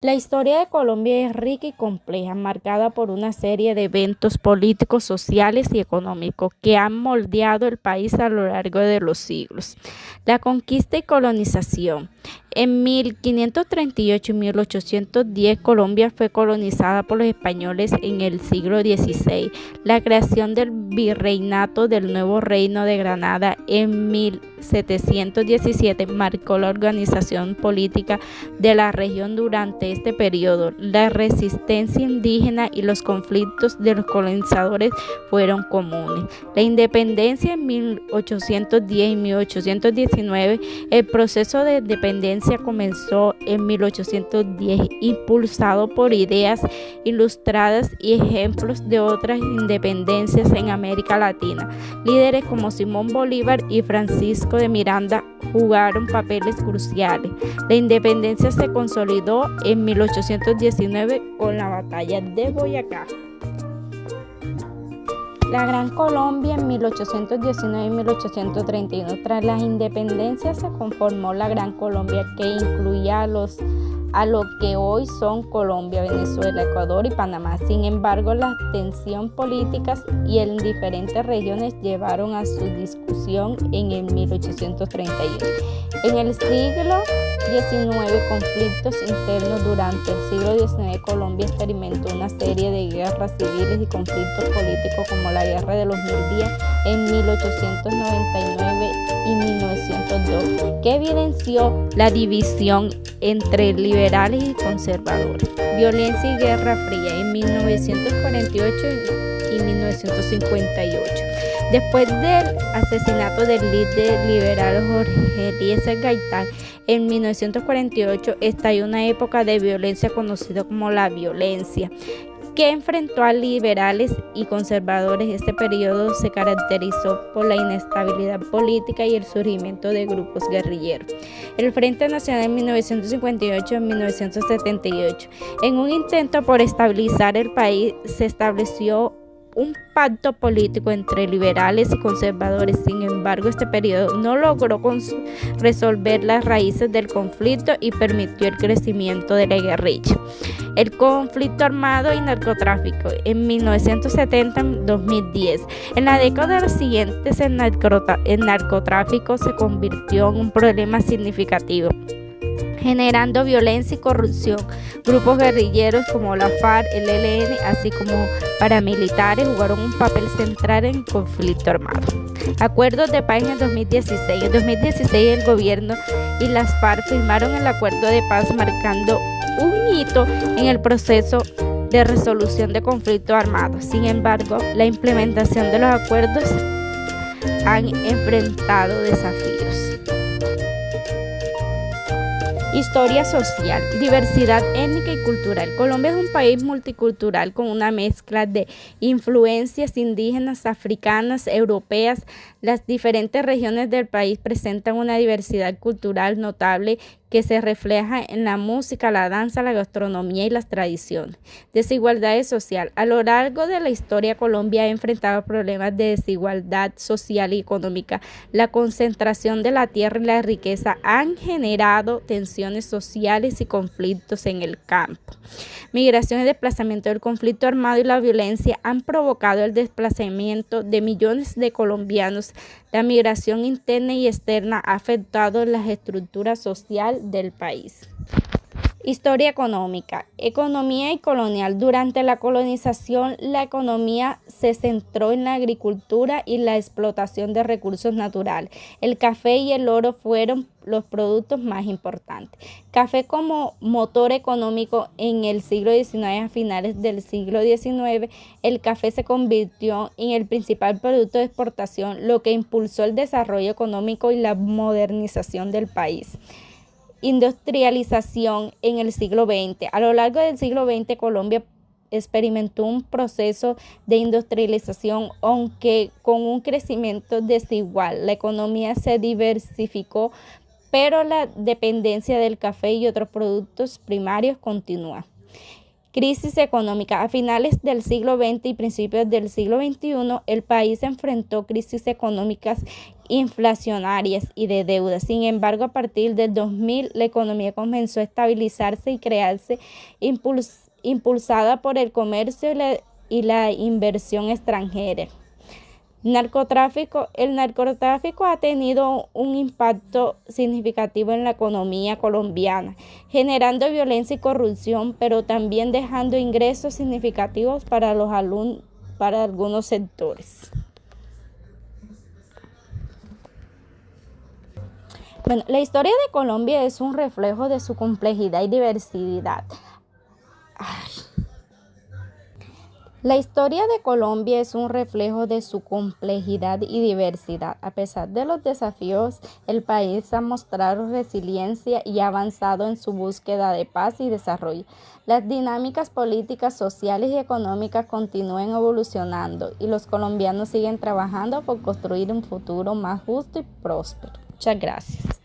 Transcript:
La historia de Colombia es rica y compleja, marcada por una serie de eventos políticos, sociales y económicos que han moldeado el país a lo largo de los siglos. La conquista y colonización. En 1538 y 1810, Colombia fue colonizada por los españoles en el siglo XVI. La creación del virreinato del Nuevo Reino de Granada en 1717 marcó la organización política de la región durante este periodo. La resistencia indígena y los conflictos de los colonizadores fueron comunes. La independencia en 1810 y 1819, el proceso de independencia comenzó en 1810, impulsado por ideas ilustradas y ejemplos de otras independencias en América Latina. Líderes como Simón Bolívar y Francisco de Miranda jugaron papeles cruciales. La independencia se consolidó en 1819 con la Batalla de Boyacá. La Gran Colombia en 1819 y 1831. Tras la independencia se conformó la Gran Colombia, que incluía a lo que hoy son Colombia, Venezuela, Ecuador y Panamá. Sin embargo, las tensiones políticas y en diferentes regiones llevaron a su discusión en el 1831. En el siglo XIX, conflictos internos. Durante el siglo XIX, Colombia experimentó una serie de guerras civiles y conflictos políticos, como la Guerra de los Mil Días en 1899 y 1902, que evidenció la división entre liberales y conservadores. Violencia y Guerra Fría en 1948 y 1958. Después del asesinato del líder liberal Jorge Eliezer Gaitán en 1948, estalló una época de violencia conocida como la violencia, que enfrentó a liberales y conservadores. Este periodo se caracterizó por la inestabilidad política y el surgimiento de grupos guerrilleros. El Frente Nacional en 1958 y 1978. En un intento por estabilizar el país, se estableció un pacto político entre liberales y conservadores. Sin embargo, este periodo no logró resolver las raíces del conflicto y permitió el crecimiento de la guerrilla. El conflicto armado y narcotráfico en 1970-2010. En la década siguiente, el narcotráfico se convirtió en un problema significativo, generando violencia y corrupción. Grupos guerrilleros como la FARC, el ELN, así como paramilitares jugaron un papel central en el conflicto armado. Acuerdos de paz en 2016. En 2016 el gobierno y las FARC firmaron el acuerdo de paz, marcando un hito en el proceso de resolución de conflictos armados. Sin embargo, la implementación de los acuerdos han enfrentado desafíos. Historia social, diversidad étnica y cultural. Colombia es un país multicultural con una mezcla de influencias indígenas, africanas, europeas. Las diferentes regiones del país presentan una diversidad cultural notable que se refleja en la música, la danza, la gastronomía y las tradiciones. Desigualdad social. A lo largo de la historia, Colombia ha enfrentado problemas de desigualdad social y económica. La concentración de la tierra y la riqueza han generado tensiones sociales y conflictos en el campo. Migración y desplazamiento. El conflicto armado y la violencia han provocado el desplazamiento de millones de colombianos. La migración interna y externa ha afectado las estructuras sociales del país. Historia económica. Economía y colonial. Durante la colonización, la economía se centró en la agricultura y la explotación de recursos naturales. El café y el oro fueron los productos más importantes. Café como motor económico. En el siglo XIX, a finales del siglo XIX, el café se convirtió en el principal producto de exportación, lo que impulsó el desarrollo económico y la modernización del país. Industrialización en el siglo XX. A lo largo del siglo XX, Colombia experimentó un proceso de industrialización, aunque con un crecimiento desigual. La economía se diversificó, pero la dependencia del café y otros productos primarios continúa. Crisis económica. A finales del siglo XX y principios del siglo XXI, el país enfrentó crisis económicas inflacionarias y de deuda. Sin embargo, a partir del 2000, la economía comenzó a estabilizarse y crearse, impulsada por el comercio y la inversión extranjera. El narcotráfico ha tenido un impacto significativo en la economía colombiana, generando violencia y corrupción, pero también dejando ingresos significativos para algunos sectores. Bueno, la historia de Colombia es un reflejo de su complejidad y diversidad. La historia de Colombia es un reflejo de su complejidad y diversidad. A pesar de los desafíos, el país ha mostrado resiliencia y ha avanzado en su búsqueda de paz y desarrollo. Las dinámicas políticas, sociales y económicas continúan evolucionando y los colombianos siguen trabajando por construir un futuro más justo y próspero. Muchas gracias.